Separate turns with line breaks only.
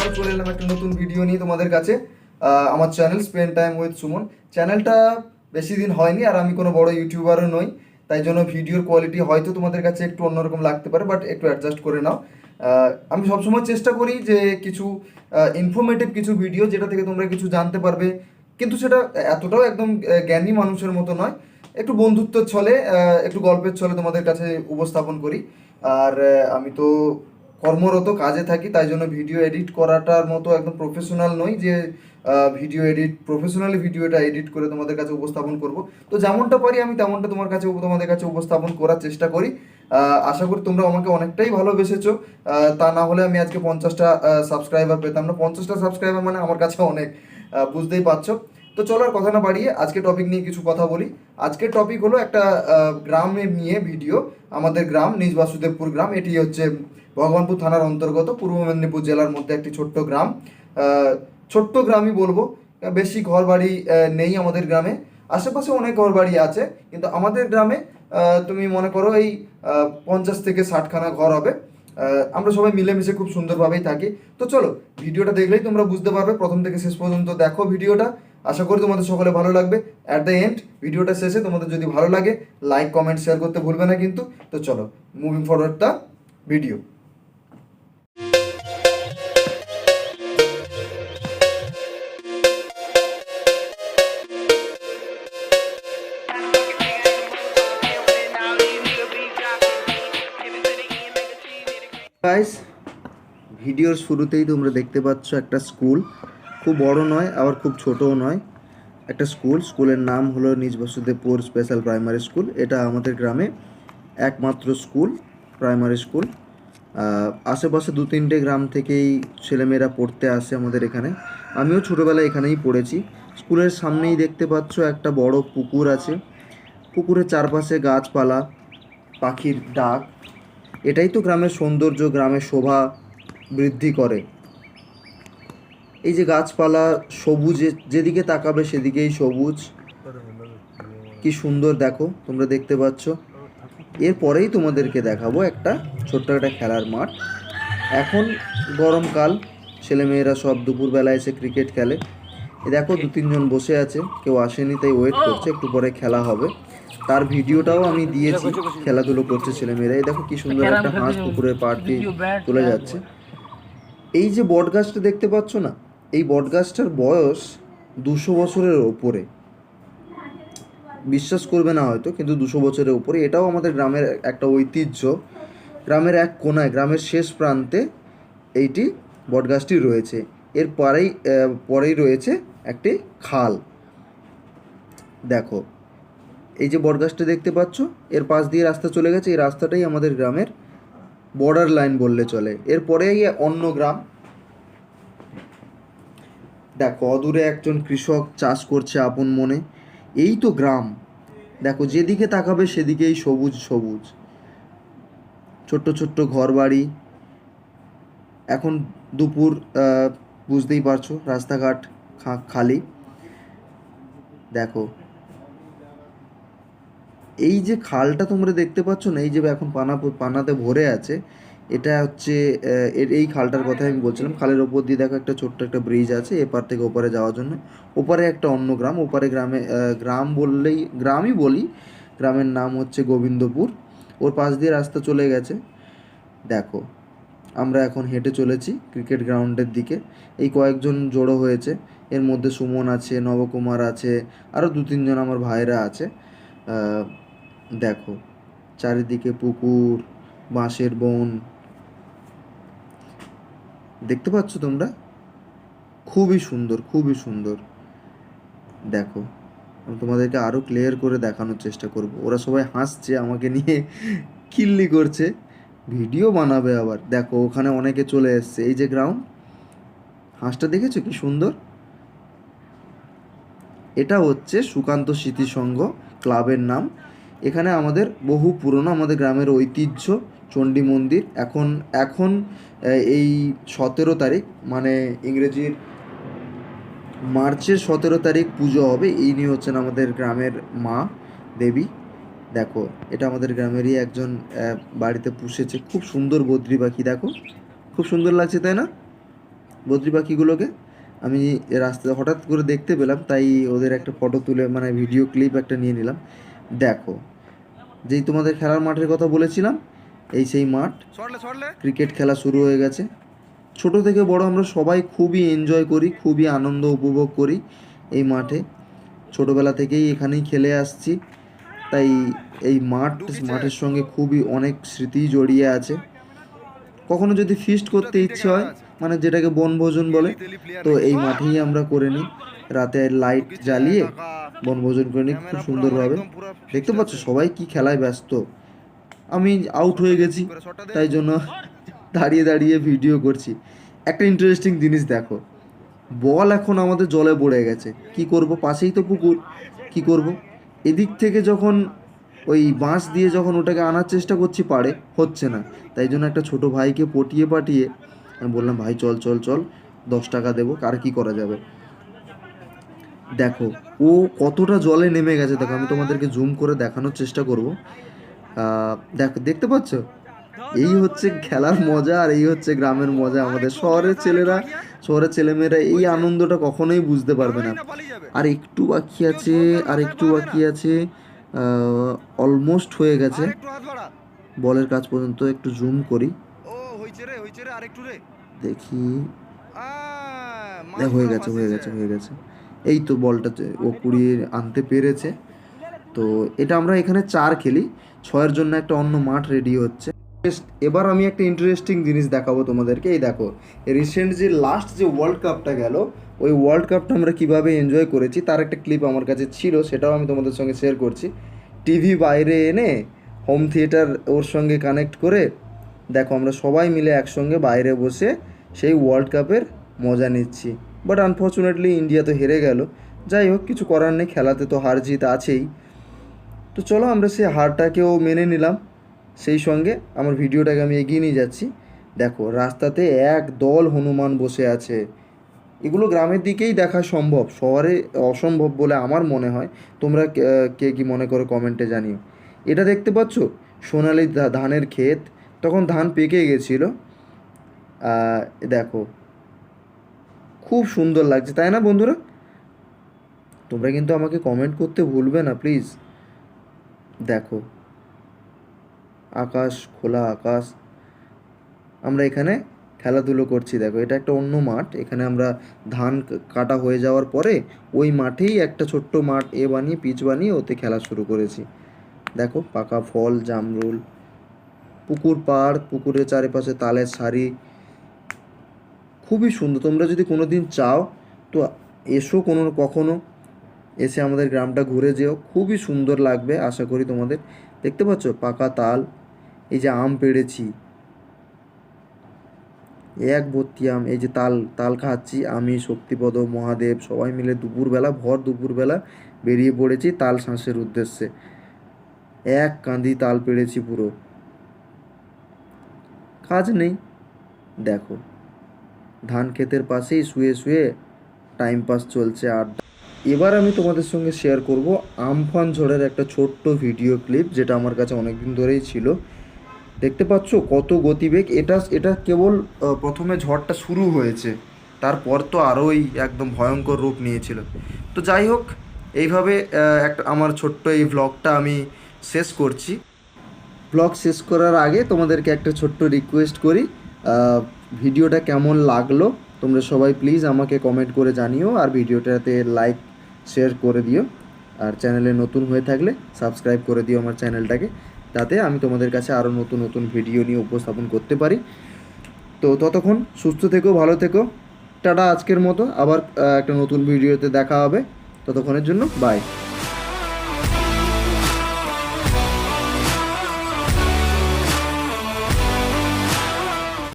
আবারও চলে এলাম একটা নতুন ভিডিও নিয়ে তোমাদের কাছে। আমার channel spend time with Suman. চ্যানেলটা বেশি দিন হয়নি, আর আমি কোনো বড় ইউটিউবারও নই, তাই জন্য ভিডিওর কোয়ালিটি হয়তো তোমাদের কাছে একটু অন্যরকম লাগতে পারে, বাট একটু অ্যাডজাস্ট করে নাও। আমি সবসময় চেষ্টা করি যে কিছু ইনফরমেটিভ কিছু ভিডিও, যেটা থেকে তোমরা কিছু জানতে পারবে, কিন্তু সেটা এতটাও একদম জ্ঞানী মানুষের মতো নয়, একটু বন্ধুত্বের ছলে, একটু গল্পের ছলে তোমাদের কাছে উপস্থাপন করি। আর আমি তো কর্মরত কাজে থাকি, তাই জন্য ভিডিও এডিট করাটার মতো একদম প্রফেশনাল নই যে প্রফেশনালি ভিডিওটা এডিট করে তোমাদের কাছে উপস্থাপন করব। তো যেমনটা পারি আমি তেমনটা তোমাদের কাছে উপস্থাপন করার চেষ্টা করি। আশা করি তোমরা আমাকে অনেকটাই ভালোবেসেছো। তা না হলে আমি আজকে 50টা সাবস্ক্রাইবার পেতাম না। 50টা সাবস্ক্রাইবার মানে আমার কাছে অনেক, বুঝতেই পারছো। তো চলো আর কথা না বাড়িয়ে আজকে টপিক নিয়ে কিছু কথা বলি। আজকের টপিক হলো একটা গ্রামের নিয়ে ভিডিও। আমাদের গ্রাম নিজ বাসুদেবপুর গ্রাম, এটি হচ্ছে ভগবানপুর থানার অন্তর্গত, পূর্ব মেদিনীপুর জেলার মধ্যে একটি ছোট্ট গ্রাম। ছোট্ট গ্রামই বলবো, বেশি ঘর বাড়ি নেই আমাদের গ্রামে। আশেপাশে অনেক ঘর বাড়ি আছে, কিন্তু আমাদের গ্রামে তুমি মনে করো এই 50 থেকে 60খানা ঘর হবে। আমরা সবাই মিলেমিশে খুব সুন্দরভাবেই থাকি। তো চলো, ভিডিওটা দেখলেই তোমরা বুঝতে পারবে, প্রথম থেকে শেষ পর্যন্ত দেখো ভিডিওটা। আশা করি তোমাদের সকলে ভালো লাগবে। অ্যাট দ্য এন্ড ভিডিওটা শেষে তোমাদের যদি ভালো লাগে, লাইক কমেন্ট শেয়ার করতে ভুলবে না কিন্তু। তো চলো, moving forward the video. Guys, ভিডিওর শুরুতেই তোমরা দেখতে পাচ্ছ একটা স্কুল। খুব বড় নয়, আবার খুব ছোটও নয়, একটা স্কুলের নাম হলো নিজ বাসুদেবপুর স্পেশাল প্রাইমারি স্কুল। এটা আমাদের গ্রামে একমাত্র স্কুল, প্রাইমারি স্কুল। আশেপাশে 2-3টে গ্রাম থেকেই ছেলেমেয়েরা পড়তে আসে আমাদের এখানে। আমিও ছোটোবেলায় এখানেই পড়েছি। স্কুলের সামনেই দেখতে পাচ্ছ একটা বড় পুকুর আছে। পুকুরের চারপাশে গাছপালা, পাখির ডাক। এটাই তো গ্রামের সৌন্দর্য, গ্রামের শোভা বৃদ্ধি করে। এই যে গাছপালা, সবুজে যেদিকে তাকাবে সেদিকেই সবুজ, কি সুন্দর দেখো, তোমরা দেখতে পাচ্ছ। এরপরেই তোমাদেরকে দেখাবো একটা ছোট্ট একটা খেলার মাঠ। এখন গরমকাল, ছেলেমেয়েরা সব দুপুরবেলা এসে ক্রিকেট খেলে। এ দেখো 2-3জন বসে আছে, কেউ আসেনি তাই ওয়েট করছে, একটু পরে খেলা হবে। তার ভিডিওটাও আমি দিয়েছি, খেলাধুলো করছে ছেলেমেয়েরা। এই দেখো কি সুন্দর একটা হাঁস পুকুরের পাড় দিয়ে চলে যাচ্ছে। এই যে বট গাছটা দেখতে পাচ্ছ না, এই বট গাছটার বয়স 200 বছরের ওপরে। বিশ্বাস করবে না হয়তো, কিন্তু 200 বছরের উপরে। এটাও আমাদের গ্রামের একটা ঐতিহ্য। গ্রামের এক কোনায়, গ্রামের শেষ প্রান্তে এইটি বটগাছটি রয়েছে। এর পরেই রয়েছে একটি খাল। দেখো, এই যে বটগাছটা দেখতে পাচ্ছ, এর পাশ দিয়ে রাস্তা চলে গেছে। এই রাস্তাটাই আমাদের গ্রামের বর্ডার লাইন বললে চলে। এরপরেই অন্য গ্রাম। দেখো, অদূরে একজন কৃষক চাষ করছে আপন মনে। এই তো গ্রাম। দেখো, যেদিকে তাকাবে সেদিকেই সবুজ সবুজ, ছোট্ট ছোট্ট ঘর বাড়ি। এখন দুপুর, বুঝতেই পারছো, রাস্তাঘাট খালি। দেখো, এই যে খালটা তোমরা দেখতে পাচ্ছ না, এই যে এখন পানাতে ভরে আছে, এটা হচ্ছে এই খালটার কথা আমি বলছিলাম। খালের ওপর দিয়ে দেখো একটা ছোট্ট একটা ব্রিজ আছে এপার থেকে ওপারে যাওয়ার জন্য। ওপারে একটা অন্য গ্রাম, ওপারে গ্রাম বললেই গ্রামই বলি, গ্রামের নাম হচ্ছে গোবিন্দপুর। ওর পাশ দিয়ে রাস্তা চলে গেছে। দেখো, আমরা এখন হেঁটে চলেছি ক্রিকেট গ্রাউন্ডের দিকে। এই কয়েকজন জড়ো হয়েছে, এর মধ্যে সুমন আছে, নবকুমার আছে, আরও 2-3জন আমার ভাইরা আছে। দেখো, চারিদিকে পুকুর, বাঁশের বন দেখতে পাচ্ছ তোমরা, খুবই সুন্দর, খুবই সুন্দর। দেখো, আমি তোমাদেরকে আরও ক্লিয়ার করে দেখানোর চেষ্টা করব। ওরা সবাই হাসছে আমাকে নিয়ে, কিল্লি করছে, ভিডিও বানাবে আবার। দেখো, ওখানে অনেকে চলে এসছে। এই যে গ্রাউন্ড, হাঁসটা দেখেছো কি সুন্দর। এটা হচ্ছে সুকান্ত স্মৃতি সংঘ ক্লাবের নাম। এখানে আমাদের বহু পুরনো, আমাদের গ্রামের ঐতিহ্য চণ্ডী মন্দির। এখন এখন এই 17 তারিখ, মানে ইংরেজির মার্চের 17 তারিখ পুজো হবে। ইনি হচ্ছেন আমাদের গ্রামের মা দেবী। দেখো, এটা আমাদের গ্রামেরই একজন বাড়িতে পুষেছে খুব সুন্দর বদ্রি পাখি। দেখো, খুব সুন্দর লাগছে তাই না? বদ্রি পাখিগুলোকে আমি রাস্তায় হঠাৎ করে দেখতে পেলাম, তাই ওদের একটা ফটো তুলে মানে ভিডিও ক্লিপ একটা নিয়ে নিলাম। দেখো, যেই তোমাদের খেলার মাঠের কথা বলেছিলাম, এই সেই মাঠ, ক্রিকেট খেলা শুরু হয়ে গেছে। ছোট থেকে বড় আমরা সবাই খুবই এনজয় করি, খুবই আনন্দ উপভোগ করি এই মাঠে। ছোটোবেলা থেকেই এখানেই খেলে আসছি, তাই এই মাঠের সঙ্গে খুবই অনেক স্মৃতি জড়িয়ে আছে। কখনো যদি ফিস্ট করতে ইচ্ছে হয়, মানে যেটাকে বনভোজন বলে, তো এই মাঠেই আমরা করে নিই। রাতে লাইট জ্বালিয়ে বনভোজন করে নিই খুব সুন্দরভাবে। দেখতে পাচ্ছ সবাই কি খেলায় ব্যস্ত। আমি আউট হয়ে গেছি, তাই জন্য দাঁড়িয়ে দাঁড়িয়ে ভিডিও করছি। একটা ইন্টারেস্টিং জিনিস দেখো, বল এখন আমাদের জলে পড়ে গেছে, কি করব, পাশেই তো পুকুর, কি করব। এদিক থেকে যখন ওই বাঁশ দিয়ে যখন ওটাকে আনার চেষ্টা করছি, পারে হচ্ছে না, তাই জন্য একটা ছোট ভাইকে পটিয়ে পাঠিয়ে আমি বললাম, ভাই চল চল চল, 10 টাকা দেবো, কার কি করা যাবে। দেখো ও কতটা জলে নেমে গেছে, দেখো আমি তোমাদেরকে জুম করে দেখানোর চেষ্টা করব। দেখো, দেখতে পাচ্ছ, এই হচ্ছে খেলার মজা, আর এই হচ্ছে গ্রামের মজা। আমাদের শহরের ছেলেমেয়েরা এই আনন্দটা কখনোই বুঝতে পারবে না। আর একটু বাকি আছে, আর একটু বাকি আছে, অলমোস্ট হয়ে গেছে বলের কাজ পর্যন্ত। একটু জুম করি, দেখি, হয়ে গেছে হয়ে গেছে হয়ে গেছে। এই তো বলটা ও কুড়িয়ে আনতে পেরেছে। তো এটা আমরা এখানে 4 খেলি, 6-এর জন্য একটা অন্য মাঠ রেডি হচ্ছে। এবার আমি একটা ইন্টারেস্টিং জিনিস দেখাবো তোমাদেরকে। এই দেখো, রিসেন্ট যে লাস্ট যে ওয়ার্ল্ড কাপটা গেল, ওই ওয়ার্ল্ড কাপটা আমরা কীভাবে এনজয় করেছি তার একটা ক্লিপ আমার কাছে ছিল, সেটাও আমি তোমাদের সঙ্গে শেয়ার করছি। টিভি বাইরে এনে হোম থিয়েটার ওর সঙ্গে কানেক্ট করে দেখো আমরা সবাই মিলে একসঙ্গে বাইরে বসে সেই ওয়ার্ল্ড কাপের মজা নিচ্ছি। বাট আনফর্চুনেটলি ইন্ডিয়া তো হেরে গেল। যাই হোক, কিছু করার নেই, খেলাতে তো হার জিত আছেই। তো চলো আমরা সেই হারটাকেও মেনে নিলাম, সেই সঙ্গে আমার ভিডিওটাকে আমি এগিয়ে নিয়ে যাচ্ছি। দেখো রাস্তাতে এক দল হনুমান বসে আছে। এগুলো গ্রামের দিকেই দেখা সম্ভব, শহরে অসম্ভব বলে আমার মনে হয়। তোমরা কে কী মনে করো কমেন্টে জানিও। এটা দেখতে পাচ্ছ সোনালি ধানের ক্ষেত, তখন ধান পেকে গেছিলো। দেখো খুব সুন্দর লাগছে, তাই না বন্ধুরা? তোমরা কিন্তু আমাকে কমেন্ট করতে ভুলবে না প্লিজ। দেখো আকাশ, খোলা আকাশ, আমরা এখানে খেলাধুলো করছি। দেখো এটা একটা অন্য মাঠ, এখানে আমরা ধান কাটা হয়ে যাওয়ার পরে ওই মাঠেই একটা ছোট্ট মাঠ বানিয়ে, পিচ বানিয়ে ওতে খেলা শুরু করেছি। দেখো পাকা ফল, জামরুল, পুকুর পাড়, পুকুরের চারিপাশে তালের সারি, খুবই সুন্দর। তোমরা যদি কোনো দিন চাও তো এসো, কখনো এসে আমাদের গ্রামটা ঘুরে যেও, খুবই সুন্দর লাগবে আশা করি তোমাদের। দেখতে পাচ্ছ পাকা তাল, এই যে আম পেড়েছি, এক ভর্তি আম, এই যে তাল খাচ্ছি আমি, শক্তিপদ, মহাদেব সবাই মিলে ভর দুপুরবেলা বেরিয়ে পড়েছি তাল শাঁসের উদ্দেশ্যে। এক কাঁদি তাল পেড়েছি পুরো, কাজ নেই। দেখো ধান ক্ষেতের পাশেই শুয়ে শুয়ে টাইম পাস চলছে, আড্ডা। এবার আমি তোমাদের সঙ্গে শেয়ার করব আমফান ঝড়ের একটা ছোট্ট ভিডিও ক্লিপ, যেটা আমার কাছে অনেকদিন ধরেই ছিল। দেখতে পাচ্ছ কত গতিবেগ। এটা কেবল প্রথমে ঝড়টা শুরু হয়েছে, তারপর তো আরোই একদম ভয়ঙ্কর রূপ নিয়েছিল। তো যাই হোক, এইভাবে একটা আমার ছোট্ট এই ভ্লগটা আমি শেষ করছি। ভ্লগ শেষ করার আগে তোমাদেরকে একটা ছোট্ট রিকোয়েস্ট করি, ভিডিওটা কেমন লাগলো তোমরা সবাই প্লিজ আমাকে কমেন্ট করে জানিও, আর ভিডিওটাতে লাইক শেয়ার করে দিও, আর চ্যানেলে নতুন হয়ে থাকলে সাবস্ক্রাইব করে দিও আমার চ্যানেলটাকে, তাতে আমি তোমাদের কাছে আরও নতুন নতুন ভিডিও নিয়ে উপস্থাপন করতে পারি। তো ততক্ষণ সুস্থ থেকো, ভালো থেকো, টাটা। আজকের মতো আবার একটা নতুন ভিডিওতে দেখা হবে, ততক্ষণের জন্য বাই।